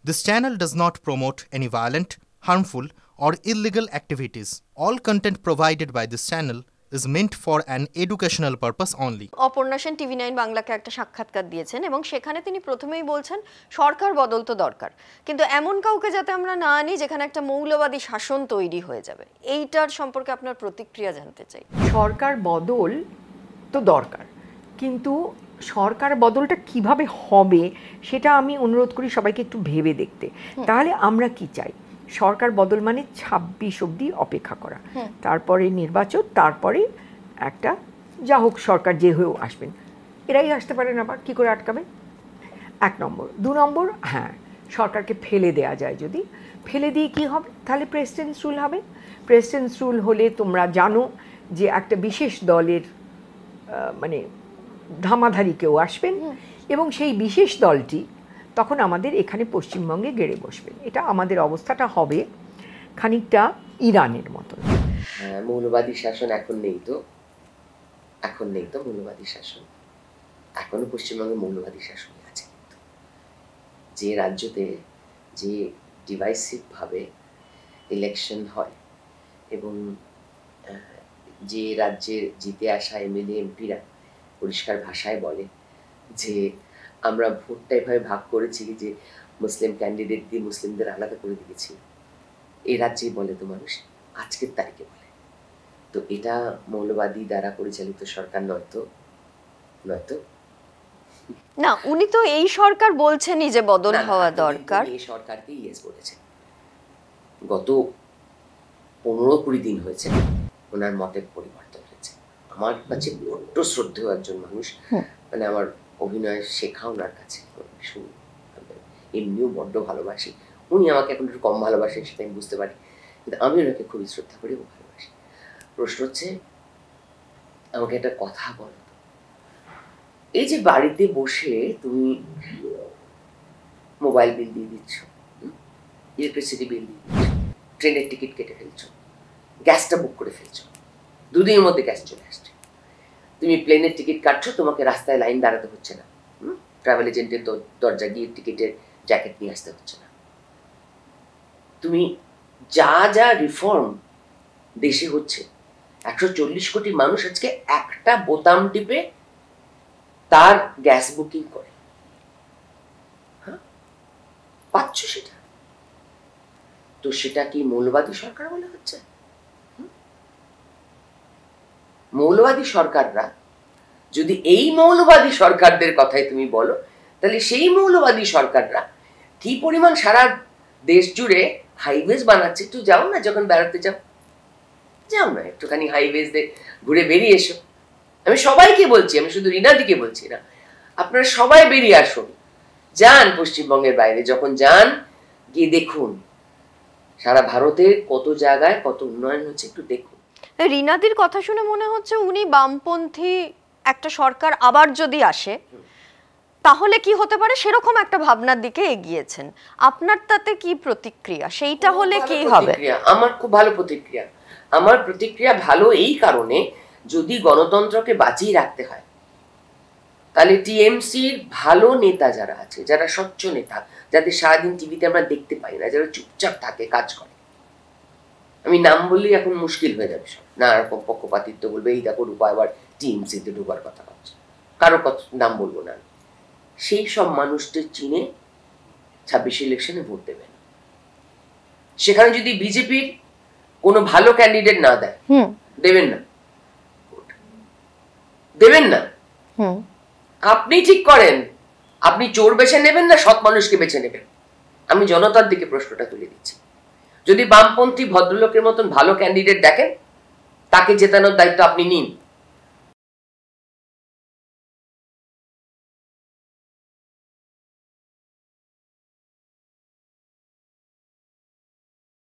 This channel does not promote any violent, harmful, or illegal activities. All content provided by this channel is meant for an educational purpose only. Aparna Sen TV9 বাংলাকে একটা সাক্ষাৎকার দিয়েছেন এবং সেখানে তিনি প্রথমেই বলছেন সরকার বদল তো দরকার, কিন্তু এমন কাউকে যাতে আমরা না আনি যেখানে একটা মৌলবাদী শাসন তৈরি হয়ে যাবে। এইটার সম্পর্কে আপনার প্রতিক্রিয়া জানতে চাই। সরকার বদল তো দরকার, কিন্তু সরকার বদলটা কিভাবে হবে সেটা আমি অনুরোধ করি সবাইকে একটু ভেবে দেখতে। তাহলে আমরা কি চাই? সরকার বদল মানে 26 অবধি অপেক্ষা করা, তারপরে নির্বাচন, তারপরে একটা যা হোক সরকার যে হয়েও আসবেন, এরাই আসতে পারেন, আবার কী করে আটকাবে? 1 নম্বর। 2 নম্বর, হ্যাঁ, সরকারকে ফেলে দেয়া যায়, যদি ফেলে দিয়ে কী হবে? তাহলে প্রেসিডেন্টস রুল হবে। প্রেসিডেন্টস রুল হলে তোমরা জানো যে একটা বিশেষ দলের মানে ধামাধারি কেউ আসবেন এবং সেই বিশেষ দলটি তখন আমাদের এখানে পশ্চিমবঙ্গে গেড়ে বসবেন। এটা আমাদের অবস্থাটা হবে খানিকটা ইরানের মতন। মৌলবাদী শাসন এখন নেই তো, মৌলবাদী শাসন এখনো পশ্চিমবঙ্গে মৌলবাদী শাসন আছে। যে রাজ্যতে যে ডিভাইসিভ ভাবে ইলেকশন হয় এবং যে রাজ্যের জিতে আসা এমএলএ এমপিরা পরিষ্কার ভাষায় বলে যে আমরা ভোটটা এভাবে ভাগ করেছি যে মুসলিম ক্যান্ডিডেট দিয়ে মুসলিমদের আলাদা করে দিয়েছি, এই রাজ্যেই বলে তো মানুষ, আজকের তারিখে বলে। তো এটা মৌলবাদী দ্বারা পরিচালিত সরকার নয়তো না, উনি তো এই সরকার বলছেনই যে বদল হওয়া দরকার। এই সরকারকে ইয়েস বলেছে, গত 15-20 দিন হয়েছে ওনার মতের পরিবর্তন হয়েছে। আমার কাছে বড্ড শ্রদ্ধেয় একজন মানুষ, মানে আমার অভিনয় শেখা ওনার কাছে, এমনিও বড্ড ভালোবাসি। উনি আমাকে এখন একটু কম ভালোবাসেন সেটা আমি বুঝতে পারি, কিন্তু আমি ওনাকে খুবই শ্রদ্ধা করি এবং ভালোবাসি। প্রশ্ন হচ্ছে, আমাকে একটা কথা বলো, এই যে বাড়িতে বসে তুমি মোবাইল বিল দিয়ে দিচ্ছ, ইলেকট্রিসিটি বিল দিয়ে দিচ্ছ, ট্রেনের টিকিট কেটে ফেলছো, গ্যাসটা বুক করে ফেলছো, 2 দিনের মধ্যে গ্যাস চলে আসছে, তুমি প্লেনের টিকিট কাটছো, তোমাকে রাস্তায় লাইন দাঁড়াতে হচ্ছে না, ট্রাভেল এজেন্টের দরজা গিয়ে টিকিটের জ্যাকেট নিয়ে আসতে হচ্ছে না, তুমি যা যা রিফর্ম দেশে হচ্ছে, 140 কোটি মানুষ আজকে একটা বোতাম টিপে তার গ্যাস বুকিং করে, পাচ্ছ সেটা। তো সেটা কি মৌলবাদী সরকার বলে হচ্ছে? মৌলবাদী সরকাররা যদি এই মৌলবাদী সরকারদের কথাই তুমি বলো, তাহলে সেই মৌলবাদী সরকাররা কি পরিমাণ সারা দেশ জুড়ে হাইওয়েজ বানাচ্ছে। একটু যাও না, যখন বেড়াতে যাও না, একটুখানি হাইওয়েজ দিয়ে ঘুরে বেরিয়ে এসো। আমি সবাইকে বলছি, আমি শুধু রিনাদিকে বলছি না, আপনারা সবাই বেরিয়ে আসুন, যান পশ্চিমবঙ্গের বাইরে, যখন যান গিয়ে দেখুন সারা ভারতের কত জায়গায় কত উন্নয়ন হচ্ছে, একটু দেখুন। রিনাদির কথা শুনে মনে হচ্ছে উনি বামপন্থী একটা সরকার আবার যদি আসে তাহলে কি হতে পারে সেরকম একটা ভাবনার দিকে এগিয়েছেন। আপনার তাতে কি প্রতিক্রিয়া? সেইটা হলে কি হবে? আমার খুব ভালো প্রতিক্রিয়া। আমার প্রতিক্রিয়া ভালো এই কারণে, যদি গণতন্ত্রকে বাঁচিয়ে রাখতে হয় তাহলে টিএমসির ভালো নেতা যারা আছে, যারা স্বচ্ছ নেতা, যাদের সারাদিন টিভিতে আমরা দেখতে পাই না, যারা চুপচাপ থাকে, কাজ করে, আমি নাম বললেই এখন মুশকিল হয়ে যাবে, সব নানা রকম পক্ষপাতিত্ব বলবে, এই দেখো রূপা এবার টিএমসিতে ঢোকার কথা ভাবছে, কারো নাম বলবো না, সেই সব মানুষদের চিনে 26 ইলেকশনে ভোট দেবেন। সেখানে যদি বিজেপির কোনো ভালো ক্যান্ডিডেট না দেয়, দেবেন না। আপনি ঠিক করেন, আপনি চোর বেছে নেবেন না সৎ মানুষকে বেছে নেবেন? আমি জনতার দিকে প্রশ্নটা তুলে দিচ্ছি। যদি বামপন্থী ভদ্রলোকের মতন ভালো ক্যান্ডিডেট দেখেন, তাকে জেতানোর দায়িত্ব আপনি নিন।